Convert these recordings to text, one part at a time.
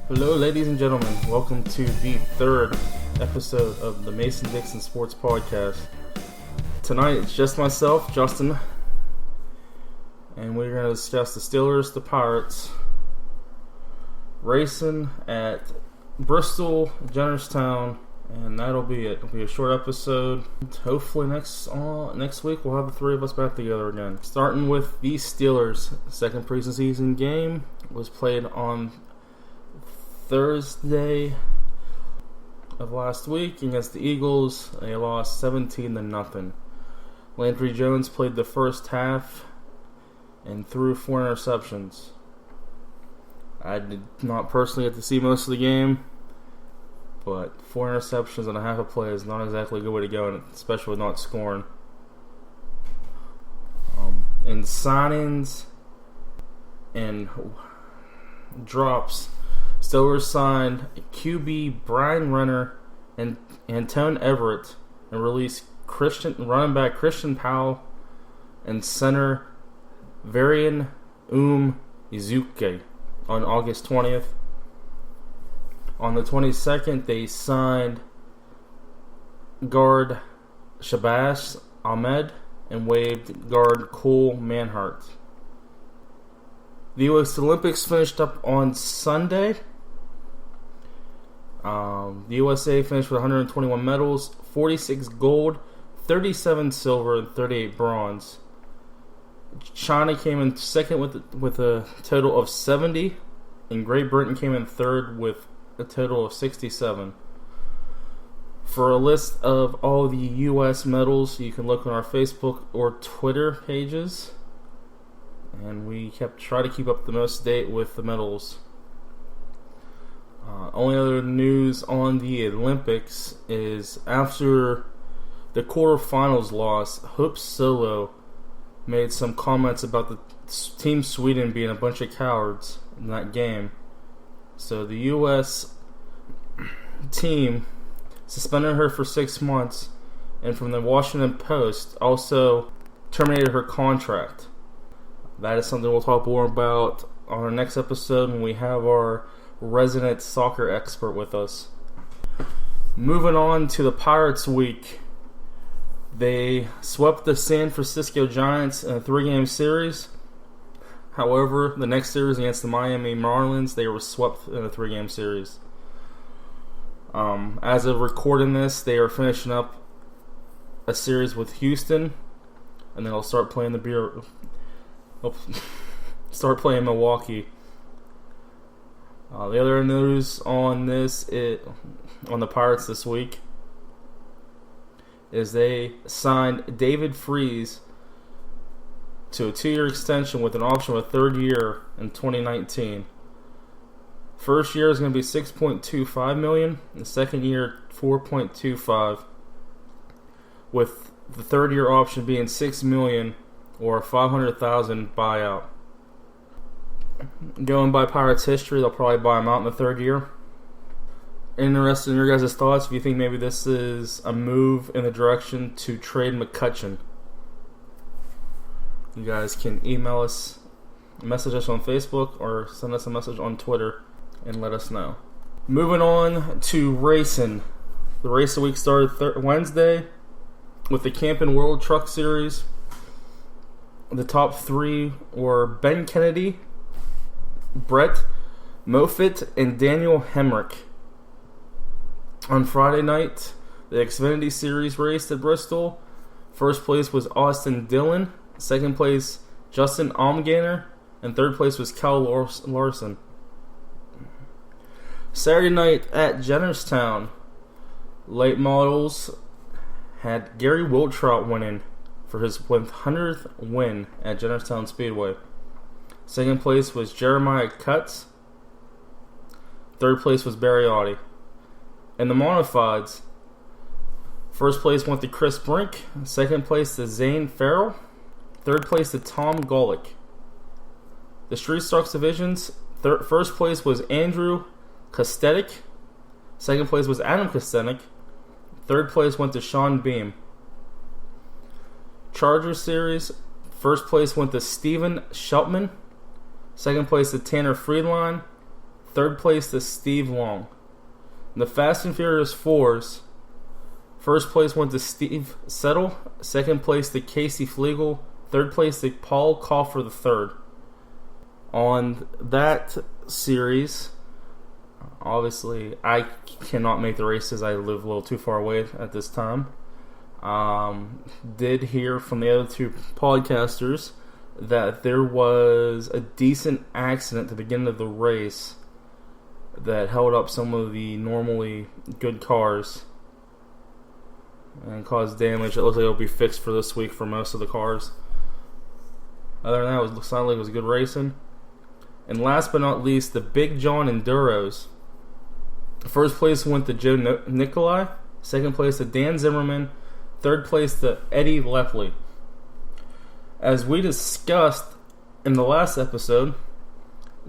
Hello, ladies and gentlemen. Welcome to the third episode of the Dixon Sports Podcast. Tonight, it's just myself, Justin, and we're going to discuss the Steelers, the Pirates, racing at Bristol, Jennerstown, and that'll be it. It'll be a short episode. Hopefully next week we'll have the three of us back together again. Starting with the Steelers, second preseason game was played on Thursday of last week against the Eagles. They lost 17-0. Landry Jones played the first half and threw 4 interceptions. I did not personally get to see most of the game, but 4 interceptions and a half a play is not exactly a good way to go, especially with not scoring. In signings and drops, Steelers signed QB Brian Renner and Antone Everett and released running back Christian Powell and center Varian Izuke on August 20th. On the 22nd, they signed guard Shabazz Ahmed and waived guard Cole Manhart. The U.S. Olympics finished up on Sunday. The USA finished with 121 medals, 46 gold, 37 silver, and 38 bronze. China came in second with a total of 70, and Great Britain came in third with a total of 67. For a list of all the U.S. medals, you can look on our Facebook or Twitter pages. And we try to keep up the most date with the medals. Only other news on the Olympics is after the quarterfinals loss, Hope Solo made some comments about the Team Sweden being a bunch of cowards in that game. So the U.S. team suspended her for 6 months, and from the Washington Post also terminated her contract. That is something we'll talk more about on our next episode when we have our resident soccer expert with us. Moving on to the Pirates week. They swept the San Francisco Giants in a 3-game series. However, the next series against the Miami Marlins, they were swept in a 3-game series. As of recording this, they are finishing up a series with Houston, and then they'll start playing Milwaukee. The other news on on the Pirates this week is they signed David Freese to a 2-year extension with an option of a 3rd year in 2019. First year is going to be $6.25 million, and the second year $4.25, with the 3rd year option being $6 million or a $500,000 buyout. Going by Pirates history, they'll probably buy him out in the 3rd year. Interested in your guys' thoughts if you think maybe this is a move in the direction to trade McCutchen. You guys can email us, message us on Facebook, or send us a message on Twitter and let us know. Moving on to racing. The race of the week started Wednesday with the Camping World Truck Series. The top 3 were Ben Kennedy, Brett Moffitt, and Daniel Hemrick. On Friday night, the Xfinity Series raced at Bristol. First place was Austin Dillon. Second place, Justin Allgaier. And third place was Cal Larson. Saturday night at Jennerstown, late models had Gary Wiltrout winning for his 100th win at Jennerstown Speedway. Second place was Jeremiah Cutts. Third place was Barry Audi. In the modifieds, first place went to Chris Brink. Second place to Zane Farrell. Third place to Tom Golick. The Street Stocks divisions, first place was Andrew Kostetic. Second place was Adam Kostetic. Third place went to Sean Beam. Charger Series, first place went to Steven Sheltman. Second place to Tanner Friedline. third place to Steve Long. In the Fast and Furious 4s, first place went to Steve Settle, second place to Casey Flegel, third place to Paul Coffer III. On that series, obviously I cannot make the races. I live a little too far away at this time. Did hear from the other two podcasters that there was a decent accident at the beginning of the race that held up some of the normally good cars and caused damage. It looks like it'll be fixed for this week for most of the cars. Other than that, it sounded like it was good racing. And last but not least, the Big John Enduros. First place went to Joe Nicolai. Second place to Dan Zimmerman. Third place to Eddie Lepley. As we discussed in the last episode,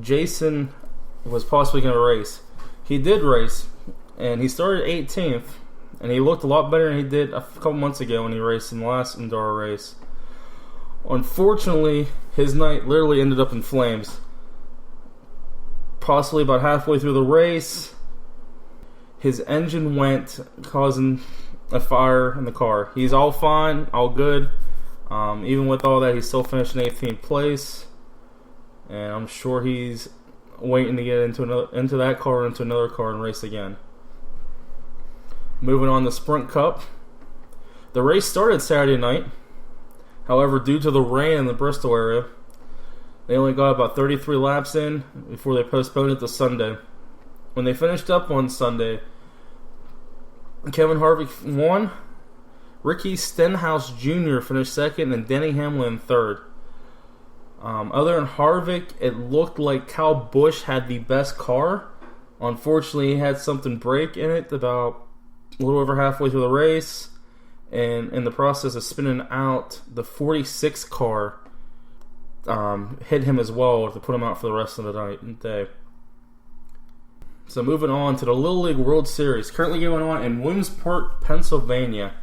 Jason was possibly going to race. He did race, and he started 18th, and he looked a lot better than he did a couple months ago when he raced in the last Enduro race. Unfortunately, his night literally ended up in flames. Possibly about halfway through the race, his engine went, causing a fire in the car. He's all fine, all good. Even with all that, he still finished in 18th place, and I'm sure he's waiting to get into that car, into another car, and race again. Moving on to Sprint Cup. The race started Saturday night. However, due to the rain in the Bristol area, they only got about 33 laps in before they postponed it to Sunday. When they finished up on Sunday, Kevin Harvick won, Ricky Stenhouse Jr. finished second, and Denny Hamlin third. Other than Harvick, it looked like Kyle Busch had the best car. Unfortunately, he had something break in it about a little over halfway through the race, and in the process of spinning out, the 46 car hit him as well to put him out for the rest of the night and day. So moving on to the Little League World Series, currently going on in Williamsport, Pennsylvania.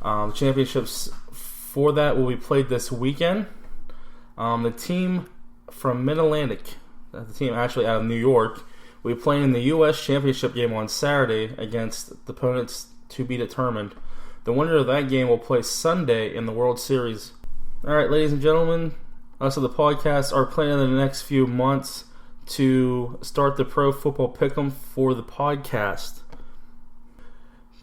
The championships for that will be played this weekend. The team from Mid-Atlantic, the team actually out of New York, will be playing in the U.S. Championship game on Saturday against the opponents to be determined. The winner of that game will play Sunday in the World Series. Alright, ladies and gentlemen, us of the podcast are planning in the next few months to start the Pro Football Pick'em for the podcast.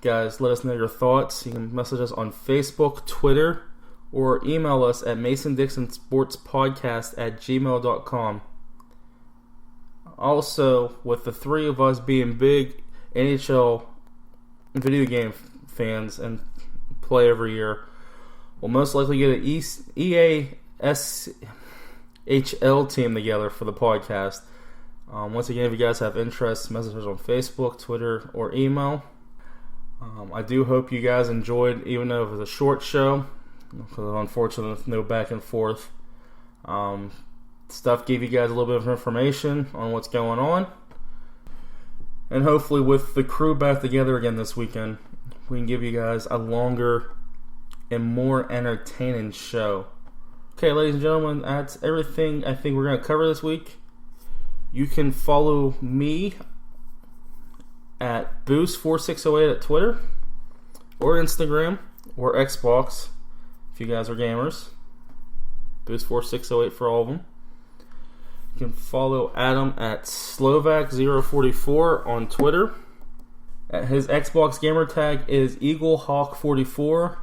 Guys, let us know your thoughts. You can message us on Facebook, Twitter, or email us at masondixonsportspodcast@gmail.com. Also, with the three of us being big NHL video game fans and play every year, we'll most likely get an EASHL team together for the podcast. Once again, if you guys have interest, message us on Facebook, Twitter, or email. I do hope you guys enjoyed, even though it was a short show, because unfortunately, no back and forth. Stuff gave you guys a little bit of information on what's going on. And hopefully with the crew back together again this weekend, we can give you guys a longer and more entertaining show. Okay, ladies and gentlemen, that's everything I think we're going to cover this week. You can follow me at Boost4608 at Twitter, or Instagram, or Xbox, if you guys are gamers. Boost4608 for all of them. You can follow Adam at Slovak044 on Twitter. His Xbox gamer tag is EagleHawk44.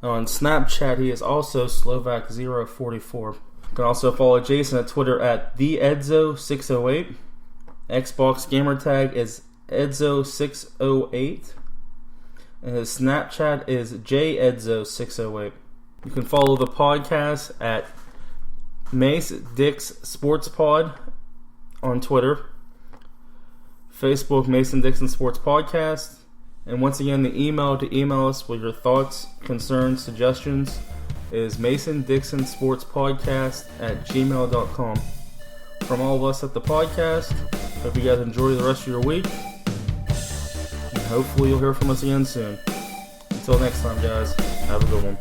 On Snapchat, he is also Slovak044. You can also follow Jason at Twitter at TheEdzo608. Xbox gamer tag is Edzo608. And his Snapchat is JEdzo608. You can follow the podcast at Mace Dix Sports Pod on Twitter, Facebook Mason Dixon Sports Podcast, and once again the email to email us with your thoughts, concerns, suggestions is masondixonsportspodcast@gmail.com. From all of us at the podcast, hope you guys enjoy the rest of your week, and hopefully you'll hear from us again soon. Until next time, guys, have a good one.